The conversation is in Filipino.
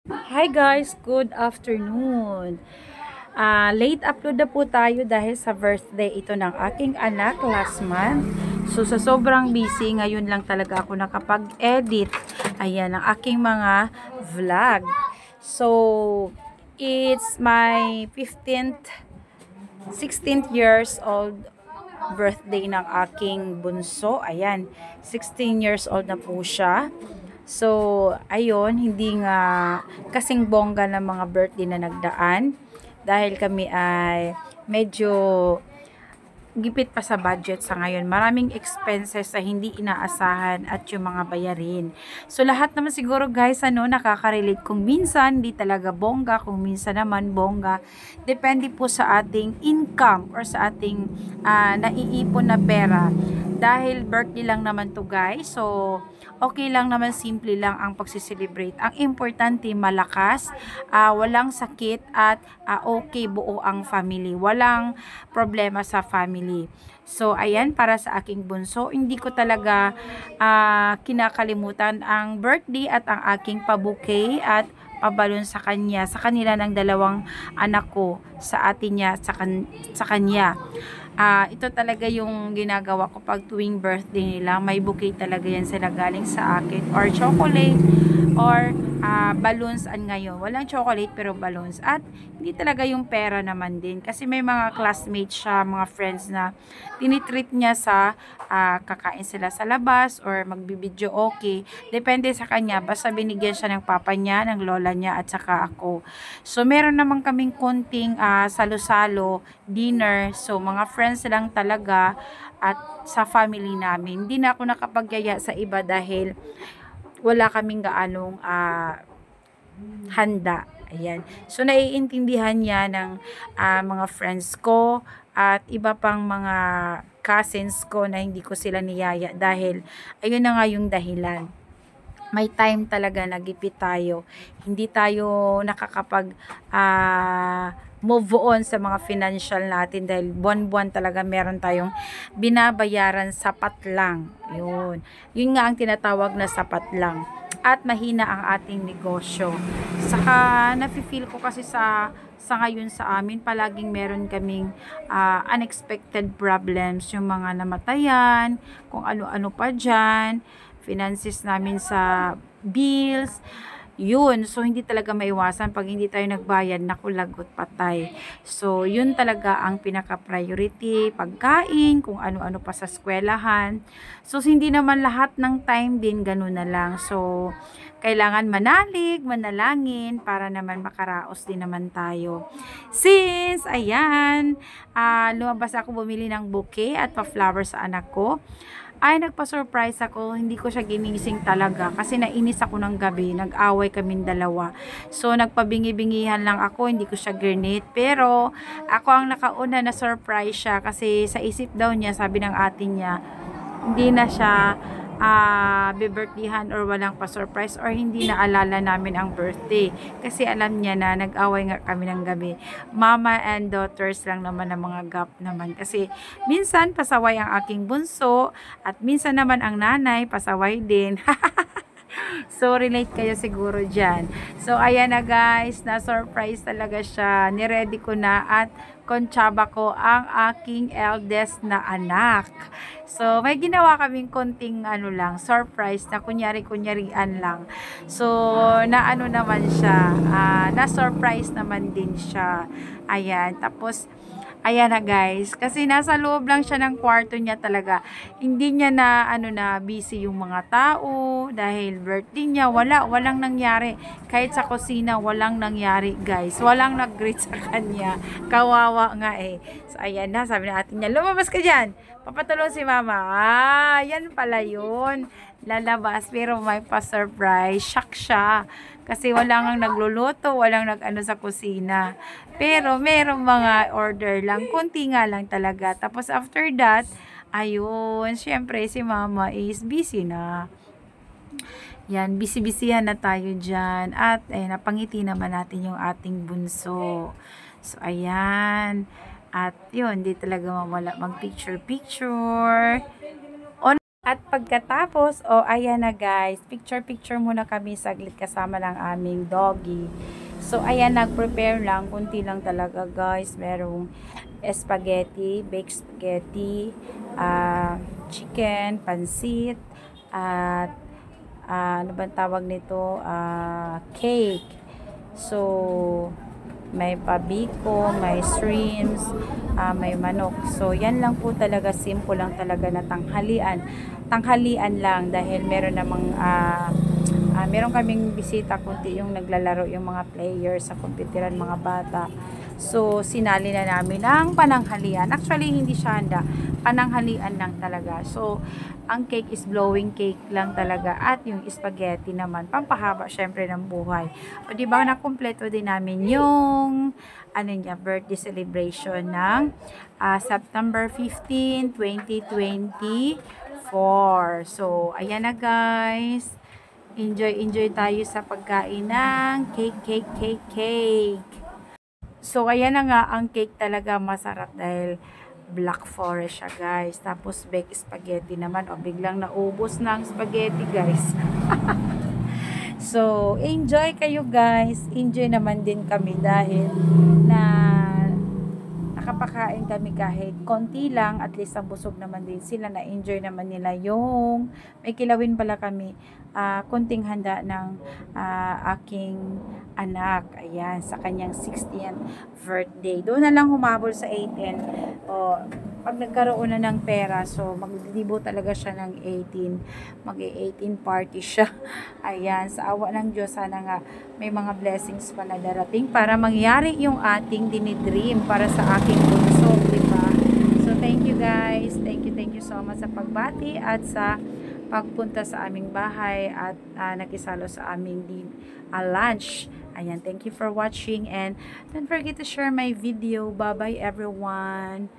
Hi guys, good afternoon. Late upload na po tayo dahil sa birthday ito ng aking anak last month. So sa sobrang busy, ngayon lang talaga ako nakapag-edit. Ayan ang aking mga vlog. So it's my 15th, 16th years old birthday ng aking bunso. Ayan, 16 years old na po siya. So, ayun, hindi nga kasing bongga ng mga birthday na nagdaan dahil kami ay medyo gipit pa sa budget sa ngayon. Maraming expenses sa hindi inaasahan at yung mga bayarin. So, lahat naman siguro guys, nakaka-relate. Kung minsan, di talaga bongga. Kung minsan naman, bongga. Depende po sa ating income or sa ating naiipon na pera. Dahil birthday lang naman to guys. So, okay lang naman, simple lang ang pagsiselebrate. Ang importante, malakas, walang sakit at okay buo ang family. Walang problema sa family. So, ayan, para sa aking bunso, hindi ko talaga kinakalimutan ang birthday at ang aking pabuke at pabalon sa kanya, sa kanila ng dalawang anak ko, sa atin niya, sa kanya. Ito talaga yung ginagawa ko pag tuwing birthday nila. May bouquet talaga yan sila galing sa akin. Or chocolate, or balloons ngayon. Walang chocolate pero balloons. At hindi talaga yung pera naman din. Kasi may mga classmates siya, mga friends na tinitreat niya sa kakain sila sa labas or magbibideo okay. Depende sa kanya. Basta binigyan siya ng papa niya, ng lola niya at saka ako. So meron naman kaming konting salo-salo, dinner. So mga friends lang talaga at sa family namin. Hindi na ako nakapagyaya sa iba dahil wala kaming gaanong handa. Ayan. So, naiintindihan niya ng mga friends ko at iba pang mga cousins ko na hindi ko sila niyaya dahil ayun na nga yung dahilan. May time talaga nagipit tayo. Hindi tayo nakakapag move on sa mga financial natin dahil buwan-buwan talaga meron tayong binabayaran sapat lang. Yun. Yun nga ang tinatawag na sapat lang. At mahina ang ating negosyo. Saka nafe-feel ko kasi sa ngayon sa amin palaging meron kaming unexpected problems, yung mga namatayan, kung ano-ano pa dyan, finances namin sa bills, yun. So, hindi talaga maiwasan pag hindi tayo nagbayad, naku, lagot patay. So, yun talaga ang pinaka-priority, pagkain, kung ano-ano pa sa eskwelahan. So, hindi naman lahat ng time din ganun na lang. So, kailangan manalig, manalangin, para naman makaraos din naman tayo. Since, ayan, lumabas ako bumili ng bouquet at pa-flower sa anak ko, ay nagpa-surprise ako, hindi ko siya ginising talaga kasi nainis ako ng gabi, nag-away kaming dalawa. So nagpabingi-bingihan lang ako, hindi ko siya grenade, pero ako ang nakauna na surprise siya kasi sa isip daw niya, sabi ng atin niya, hindi na siya be-birthdayhan or walang pa-surprise or hindi na alala namin ang birthday. Kasi alam niya na nag-away nga kami ng gabi. Mama and daughters lang naman ang mga gap naman. Kasi minsan pasaway ang aking bunso at minsan naman ang nanay pasaway din. So, relate kayo siguro dyan. So, ayan na guys, na-surprise talaga siya. Niready ko na at kontsaba ko ang aking eldest na anak. So, may ginawa kaming konting surprise na kunyari-kunyarian lang. So, na naman siya, na-surprise naman din siya. Ayan, tapos, ayan na guys, kasi nasa loob lang siya ng kwarto niya talaga. Hindi niya na busy yung mga tao dahil birthday niya, walang nangyari. Kahit sa kusina, walang nangyari guys. Walang nag-greet sa kanya. Kawawa nga eh. So ayan na, sabi na atin niya, lumabas ka diyan. Papatulong si mama. Yan pala yun. Lalabas pero may pa-surprise. Shock siya. Kasi walang nagluluto, walang nag-ano sa kusina. Pero merong mga order lang, konti nga lang talaga. Tapos after that, ayun, syempre si mama is busy na. Yan, busy-busyhan na tayo dyan. At ayun, napangiti naman natin yung ating bunso. So, ayan. At yun, di talaga mawala mag-picture-picture. At pagkatapos, ayan na guys, picture-picture muna kami saglit kasama ng aming doggy. So, ayan, nag-prepare lang, kunti lang talaga guys. Merong spaghetti, baked spaghetti, chicken, pansit, at ano bang tawag nito? Cake. So, may pabiko, may shrimps, may manok. So, yan lang po talaga, simple lang talaga na tanghalian. Tanghalian lang dahil meron namang meron kaming bisita, kunti yung naglalaro yung mga players sa kompyuteran, mga bata. So, sinali na namin ang pananghalian. Actually, hindi siya handa. Pananghalian lang talaga. So, ang cake is blowing cake lang talaga. At yung spaghetti naman, pampahaba syempre ng buhay. O, diba, nakumpleto din namin yung birthday celebration ng September 15, 2024. So, ayan na guys. Enjoy tayo sa pagkain ng cake. So, ayan na nga, ang cake talaga masarap dahil black forest siya guys. Tapos, baked spaghetti naman. Biglang naubos na ang spaghetti guys. So, enjoy kayo guys. Enjoy naman din kami dahil na nakapakain kami kahit konti lang, at least ang busog naman din sila, na enjoy naman nila yung may kilawin pala kami, konting handa ng aking anak, ayan, sa kanyang 60th birthday. Doon na lang humabol sa 18. Pag nagkaroon na ng pera, so maglibo talaga siya ng 18, mag-18 party siya. Ayan, sa awa ng Diyos, sana nga may mga blessings pa na darating para mangyari yung ating dinidream para sa aking bunso, diba? So, thank you guys. Thank you so much sa pagbati at sa pagpunta sa aming bahay at nakisalo sa aming lunch. Ayan, thank you for watching and don't forget to share my video. Bye-bye everyone.